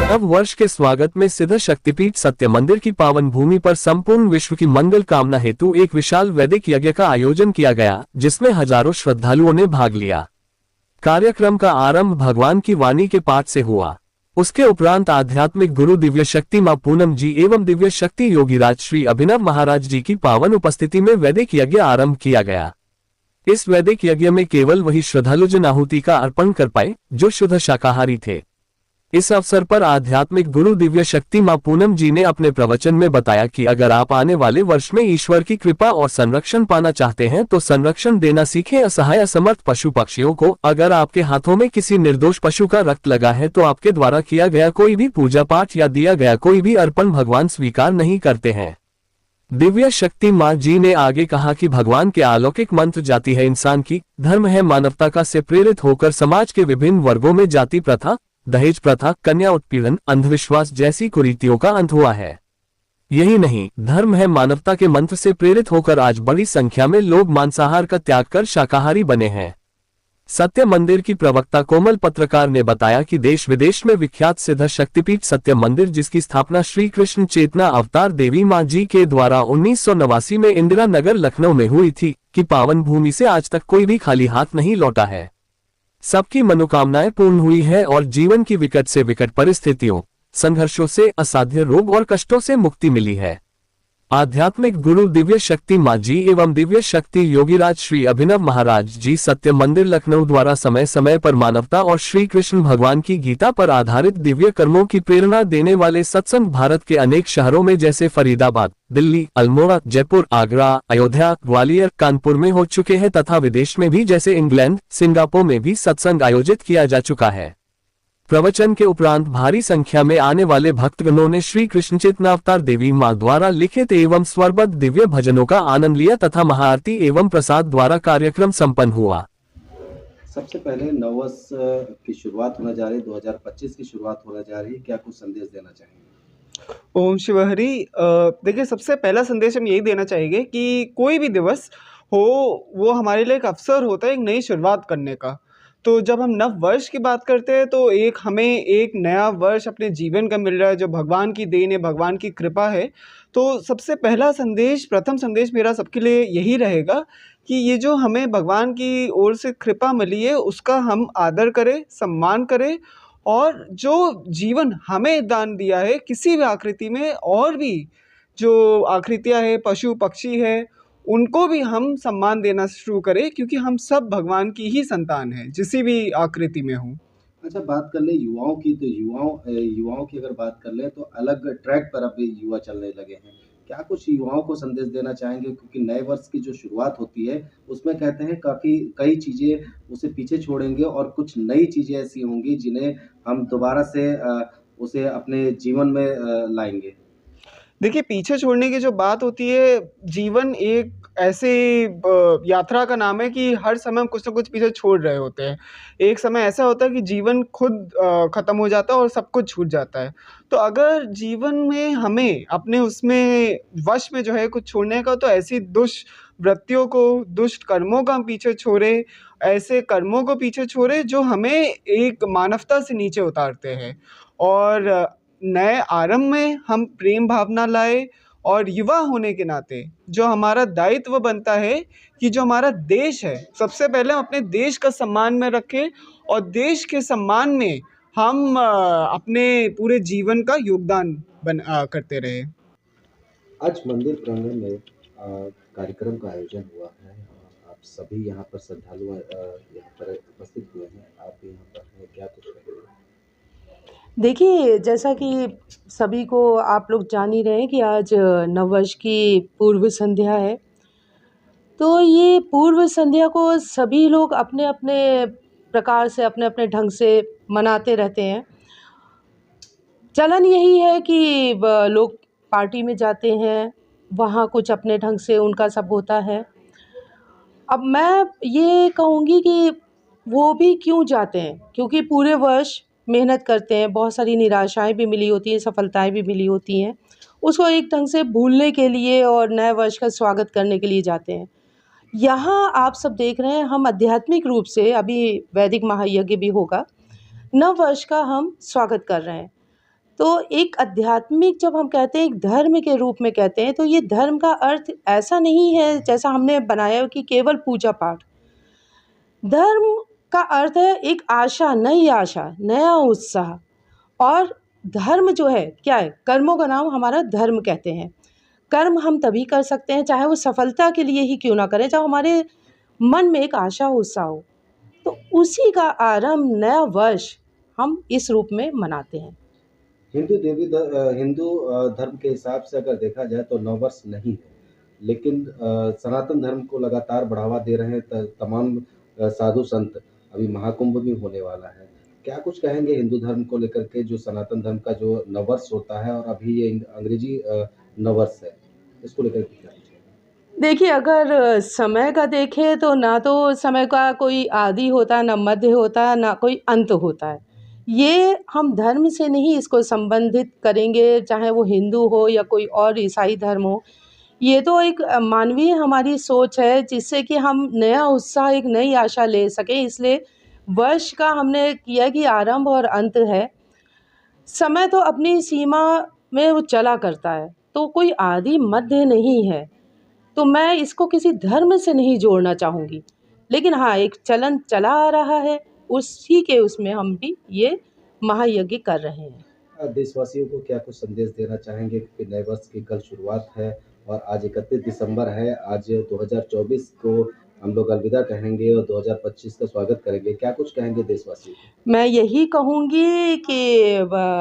नव वर्ष के स्वागत में सिद्ध शक्तिपीठ सत्य मंदिर की पावन भूमि पर संपूर्ण विश्व की मंगल कामना हेतु एक विशाल वैदिक यज्ञ का आयोजन किया गया, जिसमें हजारों श्रद्धालुओं ने भाग लिया। कार्यक्रम का आरंभ भगवान की वाणी के पाठ से हुआ। उसके उपरांत आध्यात्मिक गुरु दिव्य शक्ति मां पूनम जी एवं दिव्य शक्ति योगीराज श्री अभिनव महाराज जी की पावन उपस्थिति में वैदिक यज्ञ आरंभ किया गया। इस वैदिक यज्ञ में केवल वही श्रद्धालु जन आहुति का अर्पण कर पाए जो शुद्ध शाकाहारी थे। इस अवसर पर आध्यात्मिक गुरु दिव्य शक्ति मां पूनम जी ने अपने प्रवचन में बताया कि अगर आप आने वाले वर्ष में ईश्वर की कृपा और संरक्षण पाना चाहते हैं तो संरक्षण देना सीखें असहाय असमर्थ पशु पक्षियों को। अगर आपके हाथों में किसी निर्दोष पशु का रक्त लगा है तो आपके द्वारा किया गया कोई भी पूजा पाठ या दिया गया कोई भी अर्पण भगवान स्वीकार नहीं करते हैं। दिव्य शक्ति मां जी ने आगे कहा कि भगवान के अलौकिक मंत्र जाति है इंसान की, धर्म है मानवता का से प्रेरित होकर समाज के विभिन्न वर्गों में जाति प्रथा, दहेज प्रथा, कन्या उत्पीड़न, अंधविश्वास जैसी कुरीतियों का अंत हुआ है। यही नहीं, धर्म है मानवता के मंत्र से प्रेरित होकर आज बड़ी संख्या में लोग मांसाहार का त्याग कर शाकाहारी बने हैं। सत्य मंदिर की प्रवक्ता कोमल पत्रकार ने बताया कि देश विदेश में विख्यात सिद्ध शक्तिपीठ सत्य मंदिर, जिसकी स्थापना श्री कृष्ण चेतना अवतार देवी मां जी के द्वारा 1989 में इंदिरा नगर लखनऊ में हुई थी, की पावन भूमि से आज तक कोई भी खाली हाथ नहीं लौटा है। सबकी मनोकामनाएं पूर्ण हुई है और जीवन की विकट से विकट परिस्थितियों, संघर्षों से, असाध्य रोग और कष्टों से मुक्ति मिली है। आध्यात्मिक गुरु दिव्य शक्ति मां जी एवं दिव्य शक्ति योगीराज श्री अभिनव महाराज जी सत्य मंदिर लखनऊ द्वारा समय समय पर मानवता और श्री कृष्ण भगवान की गीता पर आधारित दिव्य कर्मों की प्रेरणा देने वाले सत्संग भारत के अनेक शहरों में जैसे फरीदाबाद, दिल्ली, अल्मोड़ा, जयपुर, आगरा, अयोध्या, ग्वालियर, कानपुर में हो चुके हैं तथा विदेश में भी जैसे इंग्लैंड, सिंगापुर में भी सत्संग आयोजित किया जा चुका है। प्रवचन के उपरांत भारी संख्या में आने वाले भक्तगणों ने श्री कृष्ण चेतना अवतार देवी मां द्वारा लिखित एवं स्वरबद्ध दिव्य भजनों का आनंद लिया तथा महाआरती एवं प्रसाद द्वारा कार्यक्रम संपन्न हुआ। सबसे पहले नववर्ष की शुरुआत होने जा रही है, 2025 की शुरुआत होने जा रही है, क्या कुछ संदेश देना चाहेंगे? ओम शिव हरि। देखिए, सबसे पहला संदेश हम यही देना चाहेंगे कि कोई भी दिवस हो वो हमारे लिए एक अवसर होता है एक नई शुरुआत करने का। तो जब हम नव वर्ष की बात करते हैं तो हमें एक नया वर्ष अपने जीवन का मिल रहा है जो भगवान की देन है, भगवान की कृपा है। तो सबसे पहला संदेश, प्रथम संदेश मेरा सबके लिए यही रहेगा कि ये जो हमें भगवान की ओर से कृपा मिली है उसका हम आदर करें, सम्मान करें और जो जीवन हमें दान दिया है किसी भी आकृति में, और भी जो आकृतियाँ हैं, पशु पक्षी है, उनको भी हम सम्मान देना शुरू करें क्योंकि हम सब भगवान की ही संतान हैं, जिसी भी आकृति में हों। अच्छा, बात कर ले युवाओं की, तो युवाओं की अगर बात कर ले तो अलग ट्रैक पर अभी युवा चलने लगे हैं। क्या कुछ युवाओं को संदेश देना चाहेंगे? क्योंकि नए वर्ष की जो शुरुआत होती है उसमें कहते हैं कई चीज़ें उसे पीछे छोड़ेंगे और कुछ नई चीज़ें ऐसी होंगी जिन्हें हम दोबारा से उसे अपने जीवन में लाएँगे। देखिए, पीछे छोड़ने की जो बात होती है, जीवन एक ऐसे यात्रा का नाम है कि हर समय हम कुछ न कुछ पीछे छोड़ रहे होते हैं। एक समय ऐसा होता है कि जीवन खुद ख़त्म हो जाता है और सब कुछ छूट जाता है। तो अगर जीवन में हमें अपने उसमें वश में जो है कुछ छोड़ने का, तो ऐसी दुष्वृत्तियों को, दुष्ट कर्मों को हम पीछे छोड़ें, ऐसे कर्मों को पीछे छोड़ें जो हमें एक मानवता से नीचे उतारते हैं और नए आरंभ में हम प्रेम भावना लाए। और युवा होने के नाते जो हमारा दायित्व बनता है कि जो हमारा देश है, सबसे पहले हम अपने देश का सम्मान में रखें और देश के सम्मान में हम अपने पूरे जीवन का योगदान करते रहे। आज मंदिर प्रांगण में कार्यक्रम का आयोजन हुआ है। आप सभी यहाँ पर श्रद्धालु यहाँ पर उपस्थित हुए हैं, आप भी यहाँ पर हैं, क्या कुछ कहेंगे? देखिए, जैसा कि सभी को आप लोग जान ही रहे हैं कि आज नववर्ष की पूर्व संध्या है। तो ये पूर्व संध्या को सभी लोग अपने-अपने प्रकार से, अपने-अपने ढंग से मनाते रहते हैं। चलन यही है कि लोग पार्टी में जाते हैं, वहाँ कुछ अपने ढंग से उनका सब होता है। अब मैं ये कहूँगी कि वो भी क्यों जाते हैं, क्योंकि पूरे वर्ष मेहनत करते हैं, बहुत सारी निराशाएँ भी मिली होती हैं, सफलताएँ भी मिली होती हैं। उसको एक ढंग से भूलने के लिए और नए वर्ष का स्वागत करने के लिए जाते हैं। यहाँ आप सब देख रहे हैं, हम आध्यात्मिक रूप से अभी वैदिक महायज्ञ भी होगा, नव वर्ष का हम स्वागत कर रहे हैं। तो एक आध्यात्मिक जब हम कहते हैं, एक धर्म के रूप में कहते हैं, तो ये धर्म का अर्थ ऐसा नहीं है जैसा हमने बनाया हो कि केवल पूजा पाठ। धर्म का अर्थ है एक आशा, नई आशा, नया उत्साह। और धर्म जो है क्या है? कर्मों का नाम हमारा धर्म कहते हैं। कर्म हम तभी कर सकते हैं चाहे वो सफलता के लिए ही क्यों ना करें, जब हमारे मन में एक आशा उत्साह हो। तो उसी का आरंभ, नया वर्ष हम इस रूप में मनाते हैं। हिंदू धर्म के हिसाब से अगर देखा जाए तो नववर्ष नहीं है, लेकिन सनातन धर्म को लगातार बढ़ावा दे रहे हैं तमाम साधु संत। अभी महाकुंभ भी होने वाला है। क्या कुछ कहेंगे हिंदू धर्म को लेकर के, जो सनातन धर्म का जो नववर्ष होता है और अभी ये अंग्रेजी नववर्ष है, इसको लेकर के क्या कुछ कहेंगे? देखिए, अगर समय का देखें तो ना तो समय का कोई आदि होता, ना मध्य होता, ना कोई अंत होता है। ये हम धर्म से नहीं इसको संबंधित करेंगे, चाहे वो हिंदू हो या कोई और ईसाई धर्म हो। ये तो एक मानवीय हमारी सोच है जिससे कि हम नया उत्साह, एक नई आशा ले सकें, इसलिए वर्ष का हमने किया कि आरंभ और अंत है। समय तो अपनी सीमा में वो चला करता है, तो कोई आदि मध्य नहीं है। तो मैं इसको किसी धर्म से नहीं जोड़ना चाहूँगी। लेकिन हाँ, एक चलन चला आ रहा है, उसी के उसमें हम भी ये महायज्ञ कर रहे हैं। देशवासियों को क्या कुछ संदेश देना चाहेंगे, क्योंकि नए वर्ष की कल शुरुआत है और आज 31 दिसंबर है। आज 2024 को हम लोग अलविदा कहेंगे और 2025 का स्वागत करेंगे। क्या कुछ कहेंगे देशवासियों को? मैं यही कहूँगी कि